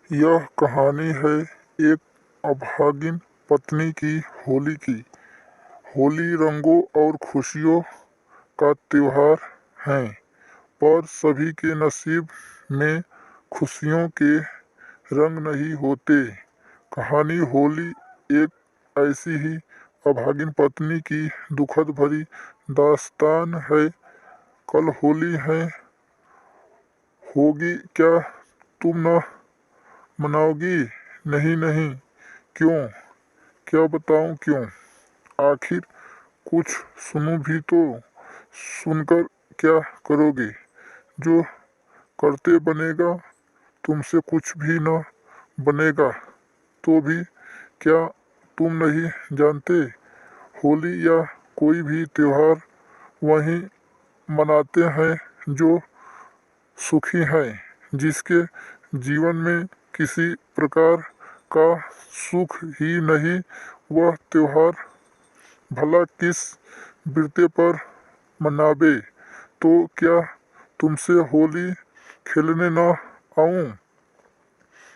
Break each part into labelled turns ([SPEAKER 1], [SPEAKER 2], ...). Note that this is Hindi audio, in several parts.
[SPEAKER 1] यह कहानी है एक अभागिन पत्नी की होली की। होली रंगों और खुशियों का त्योहार है, पर सभी के नसीब में खुशियों के रंग नहीं होते। कहानी होली एक ऐसी ही अभागिन पत्नी की दुखद भरी दास्तान है। कल होली है, होगी क्या तुम न मनाओगी? नहीं नहीं। क्यों? क्या बताऊं क्यों? आखिर कुछ सुनो भी तो। सुनकर क्या करोगे? जो करते बनेगा, तुमसे कुछ भी न बनेगा। तो भी क्या तुम नहीं जानते, होली या कोई भी त्योहार वही मनाते हैं जो सुखी हैं, जिसके जीवन में किसी प्रकार का सुख ही नहीं। वह त्योहार भला किस बिरते पर मनावे? तो क्या तुमसे होली खेलने न आऊं?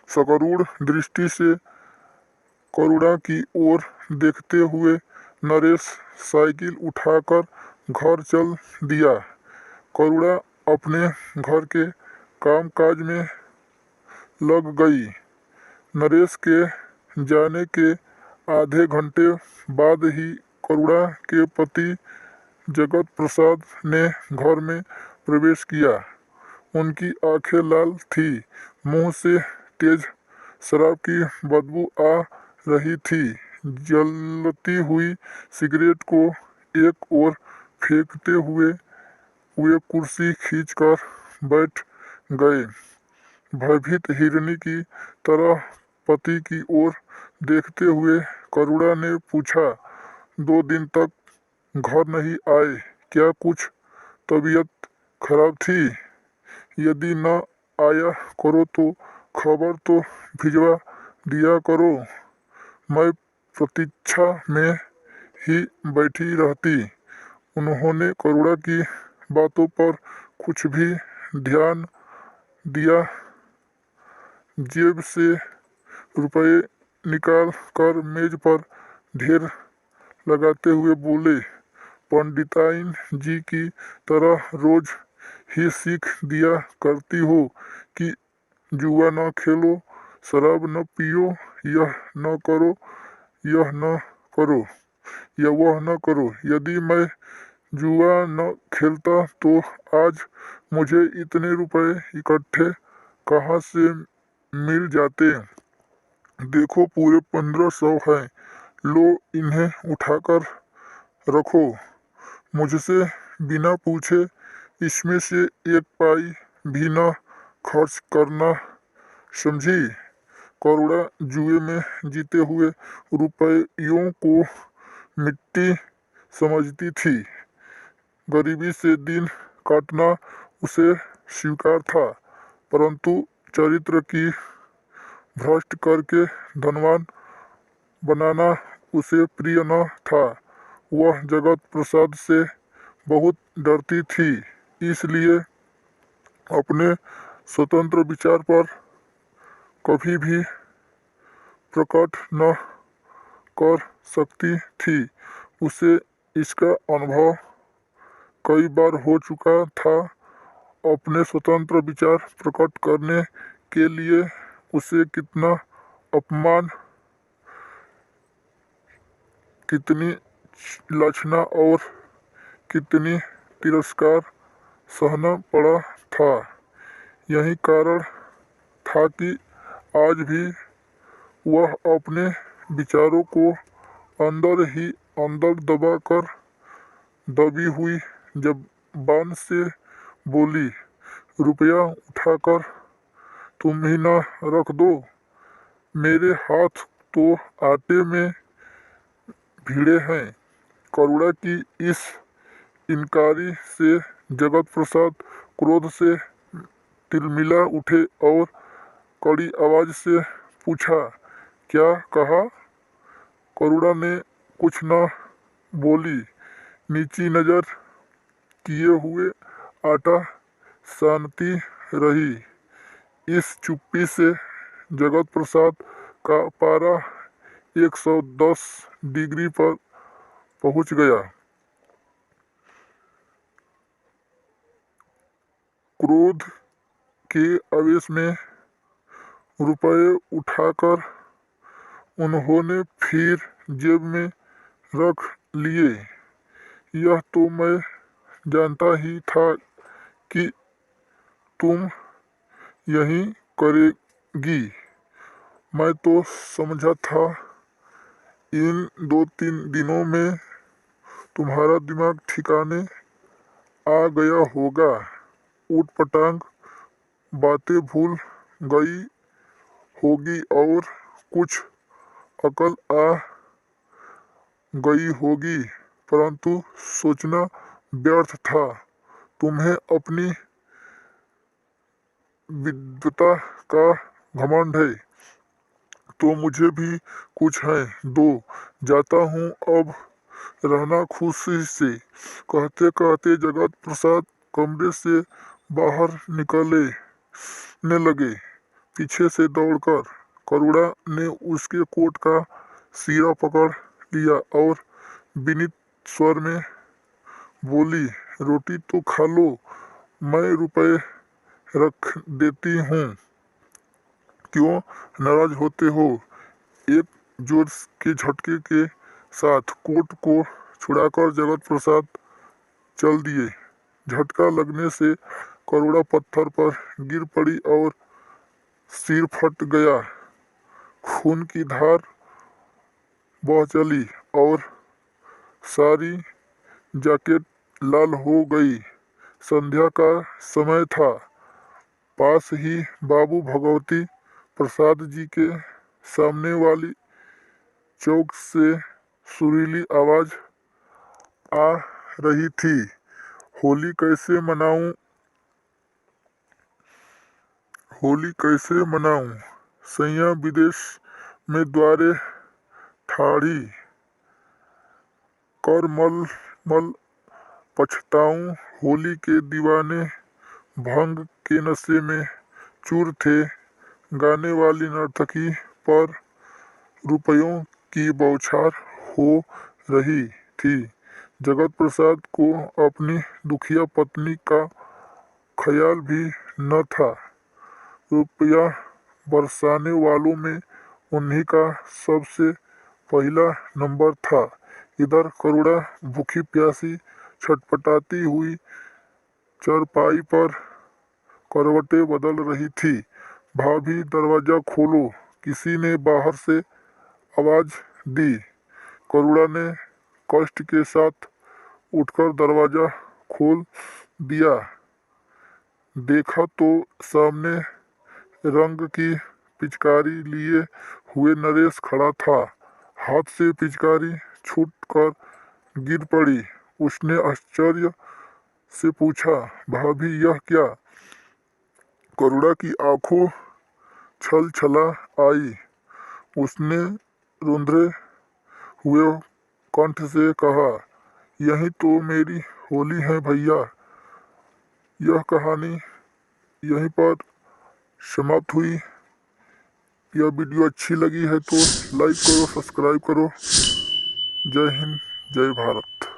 [SPEAKER 1] सकरूढ़ दृष्टि से करुणा की ओर देखते हुए नरेश साइकिल उठाकर घर चल दिया। करुणा अपने घर के कामकाज में लग गई। नरेश के जाने के आधे घंटे बाद ही करुणा के पति जगत प्रसाद ने घर में प्रवेश किया। उनकी आंखें लाल थी, मुंह से तेज शराब की बदबू आ रही थी। जलती हुई सिगरेट को एक ओर फेंकते हुए वे कुर्सी खींचकर बैठ गए। भयभीत हिरनी की तरह पति की ओर देखते हुए करुणा ने पूछा, 2 दिन तक घर नहीं आए, क्या कुछ तबीयत खराब थी? यदि न आया करो तो खबर तो भिजवा दिया करो। मैं प्रतीक्षा में ही बैठी रहती। उन्होंने करुणा की बातों पर कुछ भी ध्यान दिया। जेब से रुपए निकाल कर मेज पर ढेर लगाते हुए बोले, पंडिताइन जी की तरह रोज ही सीख दिया करती हो कि जुआ न खेलो, शराब न पियो, यह न करो, यह न करो, या वह न करो। यदि मैं जुआ न खेलता तो आज मुझे इतने रुपए इकट्ठे कहाँ से मिल जाते? देखो पूरे 1500 हैं, लो इन्हें उठाकर रखो। मुझसे बिना पूछे इसमें से एक पाई भी न खर्च करना, समझी? करुणा जुए में जीते हुए रुपयों को मिट्टी समझती थी। गरीबी से दिन काटना उसे स्वीकार था, परंतु चरित्र की भ्रष्ट करके धनवान बनाना उसे प्रिय न था। वह जगत प्रसाद से बहुत डरती थी, इसलिए अपने स्वतंत्र विचार पर कभी भी प्रकट न कर सकती थी। उसे इसका अनुभव कई बार हो चुका था। अपने स्वतंत्र विचार प्रकट करने के लिए उसे कितना अपमान, कितनी लांछना और कितनी तिरस्कार सहना पड़ा था। यही कारण था कि आज भी वह अपने विचारों को अंदर ही अंदर दबाकर दबी हुई जबान से बोली, रुपया उठाकर तुम ही न रख दो, मेरे हाथ तो आटे में भिड़े हैं। करुणा की इस इनकारी से जगत प्रसाद क्रोध से तिलमिला उठे और कड़ी आवाज से पूछा, क्या कहा? करुणा ने कुछ न बोली, नीची नजर किए हुए आटा सानती रही। इस चुप्पी से जगत प्रसाद का पारा 110 डिग्री पर पहुंच गया। क्रोध के आवेश में रुपए उठाकर उन्होंने फिर जेब में रख लिए। यह तो मैं जानता ही था कि तुम यही करेगी। मैं तो समझा था इन 2-3 दिनों में तुम्हारा दिमाग ठिकाने आ गया होगा, ऊट-पटांग बातें भूल गई होगी और कुछ अकल आ गई होगी, परंतु सोचना व्यर्थ था। तुम्हें अपनी विद्वता का घमंड है, तो मुझे भी कुछ है, दो। जाता हूँ अब, रहना खुशी से। कहते कहते जगत प्रसाद कमरे से बाहर निकलने लगे। पीछे से दौड़कर करुणा ने उसके कोट का सिरा पकड़ लिया और विनीत स्वर में बोली, रोटी तो खा लो, मैं रुपए रख देती हूँ, क्यों नाराज होते हो? एक जोर के झटके के साथ कोट को छुड़ाकर जगत प्रसाद चल दिए। झटका लगने से करुणा पत्थर पर गिर पड़ी और सिर फट गया। खून की धार बह चली और सारी जैकेट लाल हो गई। संध्या का समय था। पास ही बाबू भगवती प्रसाद जी के सामने वाली चौक से सुरीली आवाज आ रही थी, होली कैसे मनाऊं, होली कैसे मनाऊं? सैया विदेश में द्वारे ठाड़ी कर मल मल पछताऊं। होली के दीवाने भंग के नशे में चूर थे। गाने वाली नर्तकी पर रुपयों की बौछार हो रही थी। जगत प्रसाद को अपनी दुखिया पत्नी का ख्याल भी न था। रुपया बरसाने वालों में उन्हीं का सबसे पहला नंबर था। इधर करुणा भूखी प्यासी छटपटाती हुई चारपाई पर करवटें बदल रही थी। भाभी दरवाजा खोलो, किसी ने बाहर से आवाज दी। करुणा ने कष्ट के साथ उठकर दरवाजा खोल दिया। देखा तो सामने रंग की पिचकारी लिए हुए नरेश खड़ा था। हाथ से पिचकारी छूटकर गिर पड़ी। उसने आश्चर्य से पूछा, भाभी यह क्या? करुणा की आंखों छल छला आई। उसने रुंधे हुए कंठ से कहा, यही तो मेरी होली है भैया। यह कहानी यहीं पर समाप्त हुई। यह वीडियो अच्छी लगी है तो लाइक करो, सब्सक्राइब करो। जय हिंद, जय भारत।